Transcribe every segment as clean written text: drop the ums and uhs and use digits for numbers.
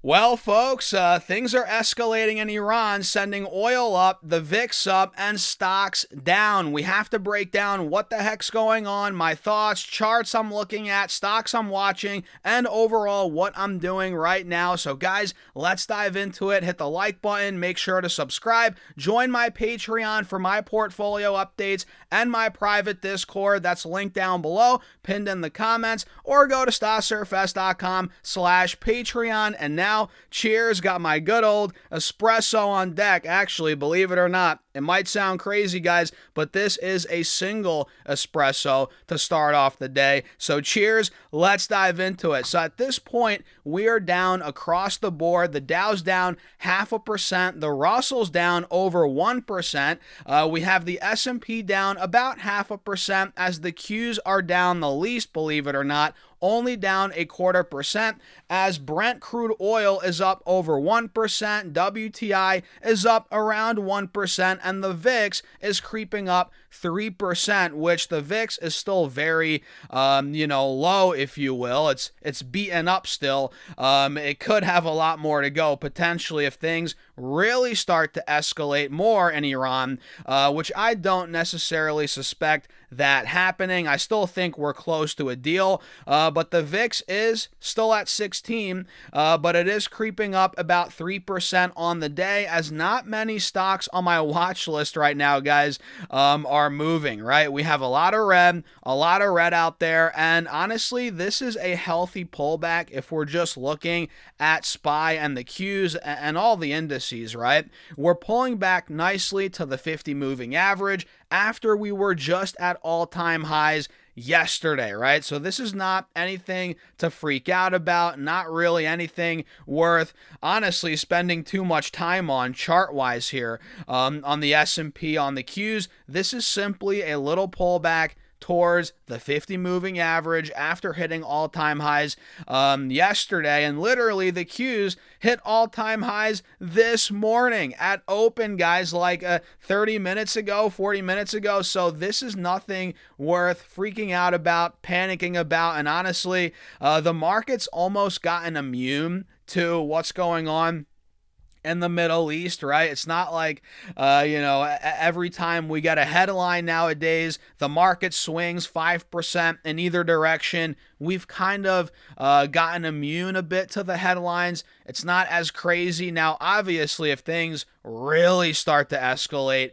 Well, folks, things are escalating in Iran, sending oil up, the VIX up, and stocks down. We have to break down what the heck's going on, my thoughts, charts I'm looking at, stocks I'm watching, and overall what I'm doing right now. So, guys, let's dive into it. Hit the like button, make sure to subscribe, join my Patreon for my portfolio updates and my private Discord. That's linked down below, pinned in the comments, or go to stasurfs.com/Patreon. And now, cheers, got my good old espresso on deck. Actually, believe it or not, it might sound crazy, guys, but this is a single espresso to start off the day. So cheers, let's dive into it. So at this point, we are down across the board. The Dow's down 0.5%. The Russell's down over 1%. We have the S&P down about 0.5% as the Qs are down the least, believe it or not, only down 0.25%, as Brent crude oil is up over 1%, WTI is up around 1%, and the VIX is creeping up 3%, which the VIX is still very, low, if you will. It's beaten up still. It could have a lot more to go, potentially, if things really start to escalate more in Iran, which I don't necessarily suspect that happening. I still think we're close to a deal, but the VIX is still at 16, but it is creeping up about 3% on the day, as not many stocks on my watch list right now, guys, are moving, right? We have a lot of red out there, and honestly, this is a healthy pullback if we're just looking at SPY and the Qs and all the indices, right? We're pulling back nicely to the 50 moving average after we were just at all-time highs yesterday, right? So this is not anything to freak out about, not really anything worth, honestly, spending too much time on chart-wise here. On the S&P, on the Qs, this is simply a little pullback towards the 50 moving average after hitting all-time highs yesterday, and literally the Qs hit all-time highs this morning at open, guys, like 30 minutes ago, 40 minutes ago. So this is nothing worth freaking out about, panicking about, and honestly, the market's almost gotten immune to what's going on in the Middle East, right? It's not like, every time we get a headline nowadays, the market swings 5% in either direction. We've kind of gotten immune a bit to the headlines. It's not as crazy. Now, obviously, if things really start to escalate,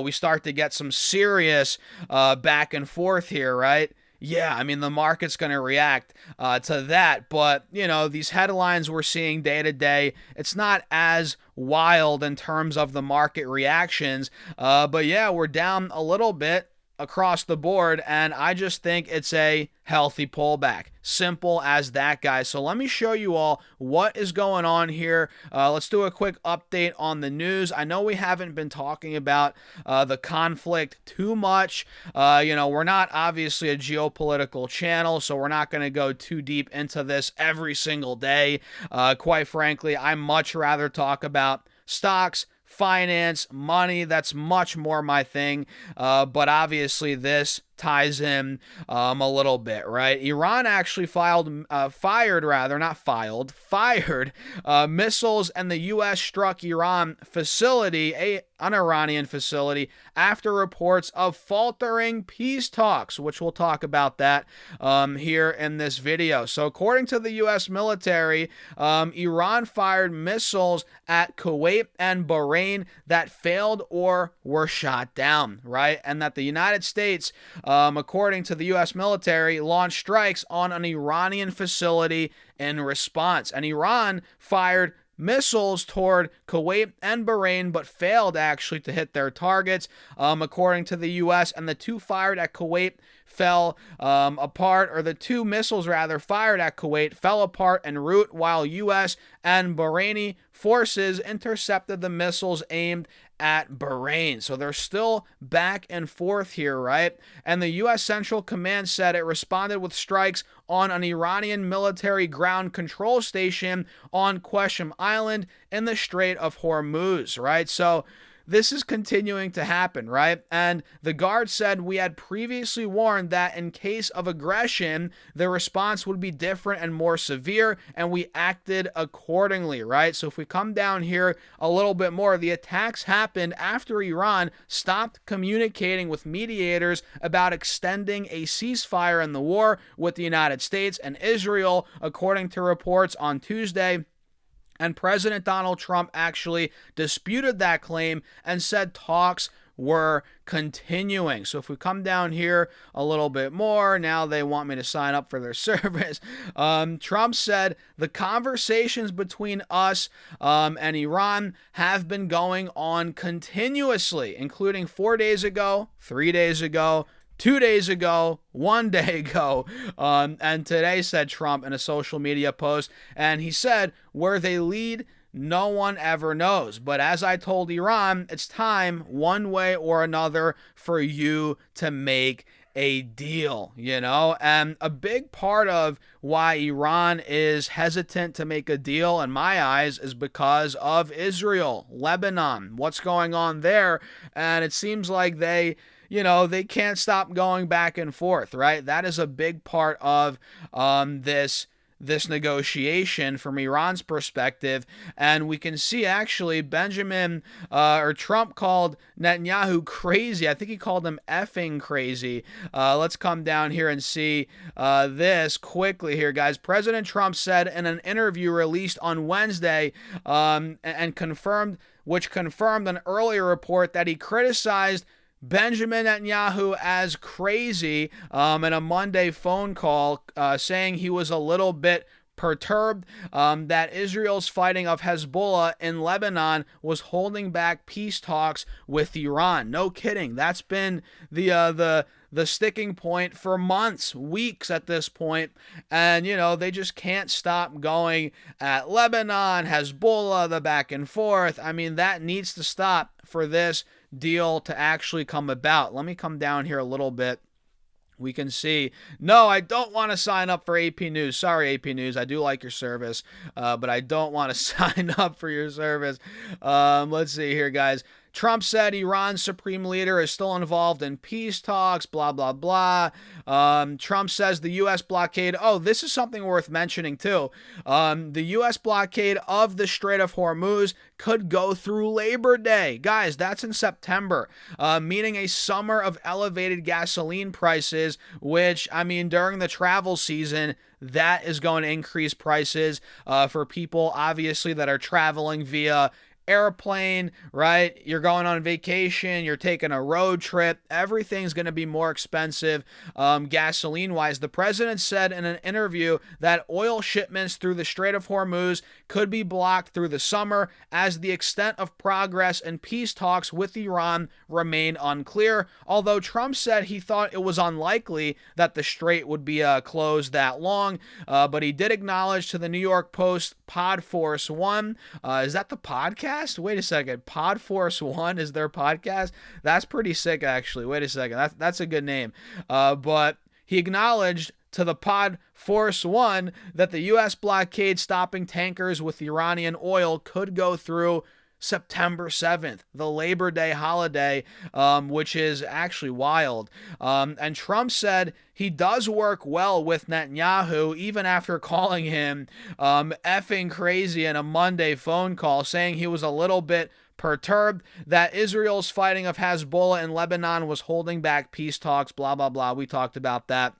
we start to get some serious back and forth here, right? Yeah, I mean, the market's going to react to that. But, these headlines we're seeing day to day, it's not as wild in terms of the market reactions. But yeah, we're down a little bit across the board, and I just think it's a healthy pullback. Simple as that, guys. So let me show you all what is going on here. Let's do a quick update on the news. I know we haven't been talking about the conflict too much. We're not obviously a geopolitical channel, so we're not going to go too deep into this every single day. Quite frankly, I much rather talk about stocks, finance, money. That's much more my thing. But obviously this ties in a little bit, right? Iran actually fired missiles, and the U.S. struck Iran facility, an Iranian facility, after reports of faltering peace talks, which we'll talk about that here in this video. So according to the U.S. military, Iran fired missiles at Kuwait and Bahrain that failed or were shot down, right? And that the United States, according to the U.S. military, launched strikes on an Iranian facility in response. And Iran fired missiles toward Kuwait and Bahrain, but failed actually to hit their targets, according to the U.S. And the two fired at Kuwait fell apart, or the two missiles rather fired at Kuwait fell apart en route, while U.S. and Bahraini forces intercepted the missiles aimed at Bahrain. So they're still back and forth here, right? And the U.S. Central Command said it responded with strikes on an Iranian military ground control station on Qasem Island in the Strait of Hormuz, right? So this is continuing to happen, right? And the guard said, we had previously warned that in case of aggression, the response would be different and more severe, and we acted accordingly, right? So if we come down here a little bit more, the attacks happened after Iran stopped communicating with mediators about extending a ceasefire in the war with the United States and Israel, according to reports on Tuesday. And President Donald Trump actually disputed that claim and said talks were continuing. So if we come down here a little bit more, now they want me to sign up for their service. Trump said the conversations between us and Iran have been going on continuously, including 4 days ago, 3 days ago, 2 days ago, 1 day ago, and today, said Trump in a social media post. And he said, where they lead, no one ever knows. But as I told Iran, it's time, one way or another, for you to make a deal, you know? And a big part of why Iran is hesitant to make a deal, in my eyes, is because of Israel, Lebanon, what's going on there. And it seems like they can't stop going back and forth, right? That is a big part of this negotiation from Iran's perspective. And we can see actually Trump called Netanyahu crazy. I think he called him effing crazy. Let's come down here and see this quickly here, guys. President Trump said in an interview released on Wednesday and confirmed an earlier report that he criticized Benjamin Netanyahu as crazy in a Monday phone call, saying he was a little bit perturbed that Israel's fighting of Hezbollah in Lebanon was holding back peace talks with Iran. No kidding. That's been the sticking point for months, weeks at this point. And, they just can't stop going at Lebanon, Hezbollah, the back and forth. I mean, that needs to stop for this deal to actually come about. Let me come down here a little bit. We can see, no, I don't want to sign up for AP News. Sorry, AP News. I do like your service, but I don't want to sign up for your service. Let's see here, guys. Trump said Iran's supreme leader is still involved in peace talks, blah, blah, blah. Trump says the U.S. blockade. Oh, this is something worth mentioning, too. The U.S. blockade of the Strait of Hormuz could go through Labor Day. Guys, that's in September, meaning a summer of elevated gasoline prices, which, during the travel season, that is going to increase prices for people, obviously, that are traveling via airplane, right? You're going on vacation, you're taking a road trip, everything's going to be more expensive gasoline wise. The president said in an interview that oil shipments through the Strait of Hormuz could be blocked through the summer as the extent of progress in peace talks with Iran remain unclear, although Trump said he thought it was unlikely that the strait would be closed that long, but he did acknowledge to the New York Post Pod Force One. Is that the podcast? Wait a second. Pod Force One is their podcast? That's pretty sick, actually. Wait a second. That's a good name. But he acknowledged to the Pod Force One that the U.S. blockade stopping tankers with Iranian oil could go through September 7th, the Labor Day holiday, which is actually wild. And Trump said he does work well with Netanyahu, even after calling him effing crazy in a Monday phone call, saying he was a little bit perturbed that Israel's fighting of Hezbollah in Lebanon was holding back peace talks, blah, blah, blah. We talked about that.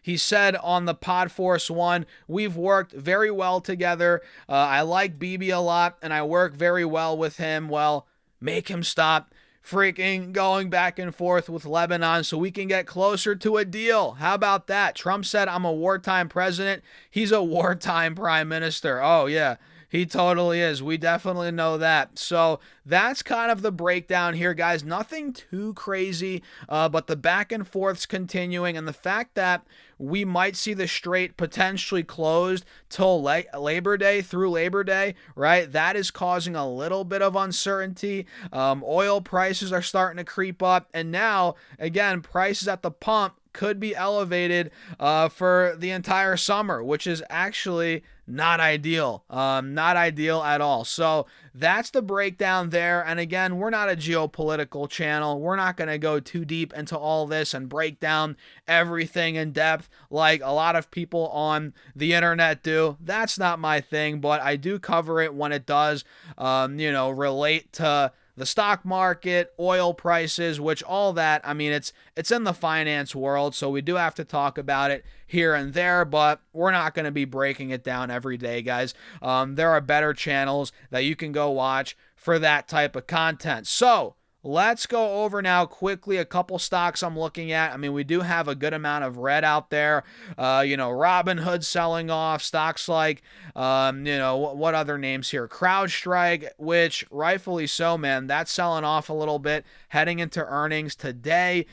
He said on the Pod Force One, we've worked very well together. I like Bibi a lot, and I work very well with him. Well, make him stop freaking going back and forth with Lebanon so we can get closer to a deal. How about that? Trump said, I'm a wartime president. He's a wartime prime minister. Oh, yeah. He totally is. We definitely know that. So that's kind of the breakdown here, guys. Nothing too crazy, but the back and forth's continuing, and the fact that we might see the strait potentially closed till Labor Day, through Labor Day, right? That is causing a little bit of uncertainty. Oil prices are starting to creep up, and now, again, prices at the pump could be elevated for the entire summer, which is actually not ideal. Not ideal at all. So that's the breakdown there. And again, we're not a geopolitical channel. We're not going to go too deep into all this and break down everything in depth like a lot of people on the internet do. That's not my thing, but I do cover it when it does, relate to the stock market, oil prices, which all that, I mean, it's in the finance world, so we do have to talk about it here and there, but we're not going to be breaking it down every day, guys. There are better channels that you can go watch for that type of content. So let's go over now quickly a couple stocks I'm looking at. I mean, we do have a good amount of red out there. Robinhood selling off. Stocks like, what other names here? CrowdStrike, which rightfully so, man. That's selling off a little bit heading into earnings today,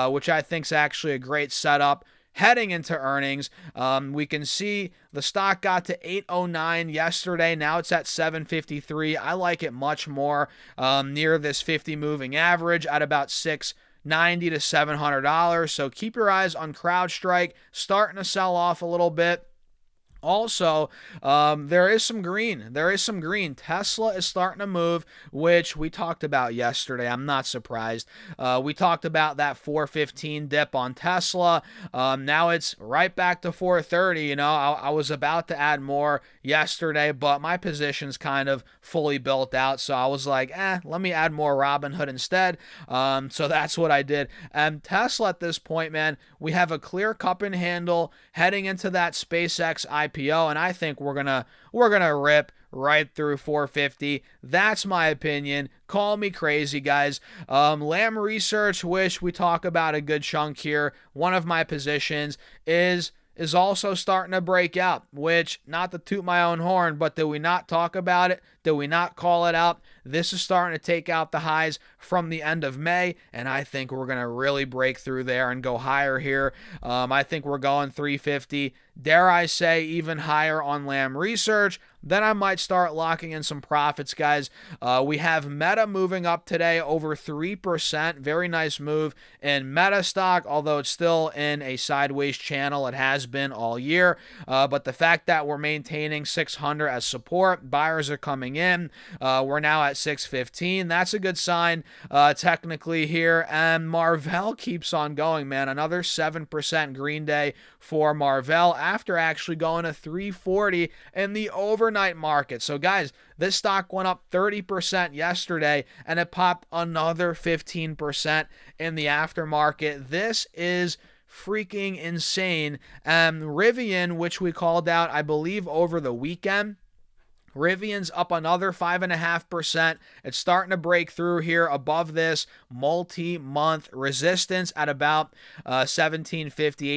which I think is actually a great setup. Heading into earnings, we can see the stock got to 809 yesterday. Now it's at 753. I like it much more near this 50 moving average at about $690 to $700. So keep your eyes on CrowdStrike, starting to sell off a little bit. Also, there is some green. Tesla is starting to move, which we talked about yesterday. I'm not surprised. We talked about that 415 dip on Tesla. Now it's right back to 430. I was about to add more yesterday, but my position's kind of fully built out. So I was like, let me add more Robinhood instead. So that's what I did. And Tesla at this point, man, we have a clear cup and handle heading into that SpaceX IPO, and I think we're gonna rip right through 450. That's my opinion. Call me crazy, guys. Lam Research, which we talk about a good chunk here. One of my positions is also starting to break out, which, not to toot my own horn, but did we not talk about it? Did we not call it out? This is starting to take out the highs from the end of May, and I think we're going to really break through there and go higher here. I think we're going 350. Dare I say even higher on Lam Research. Then I might start locking in some profits, guys. We have Meta moving up today over 3%. Very nice move in Meta stock, although it's still in a sideways channel. It has been all year. But the fact that we're maintaining 600 as support, buyers are coming in. We're now at 615. That's a good sign technically here. And Marvell keeps on going, man. Another 7% green day for Marvell after actually going to 340 in the overnight market. So guys, this stock went up 30% yesterday and it popped another 15% in the aftermarket. This is freaking insane. Rivian, which we called out, I believe, over the weekend, Rivian's up another 5.5%. It's starting to break through here above this multi-month resistance at about $17.50,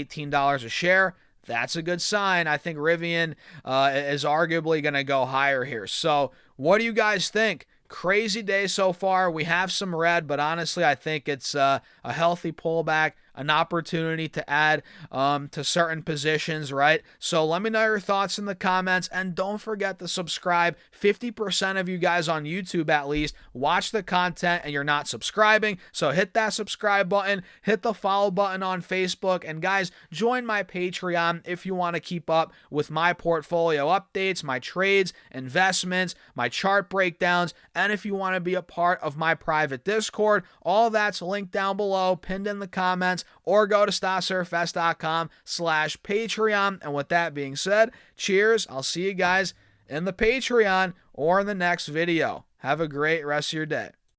$18 a share. That's a good sign. I think Rivian is arguably going to go higher here. So what do you guys think? Crazy day so far. We have some red, but honestly, I think it's a healthy pullback, an opportunity to add to certain positions, right? So let me know your thoughts in the comments, and don't forget to subscribe. 50% of you guys on YouTube, at least, watch the content and you're not subscribing, so hit that subscribe button, hit the follow button on Facebook, and guys, join my Patreon if you want to keep up with my portfolio updates, my trades, investments, my chart breakdowns, and if you want to be a part of my private Discord. All that's linked down below, pinned in the comments, or go to StockSurfS.com/Patreon. And with that being said, cheers. I'll see you guys in the Patreon or in the next video. Have a great rest of your day.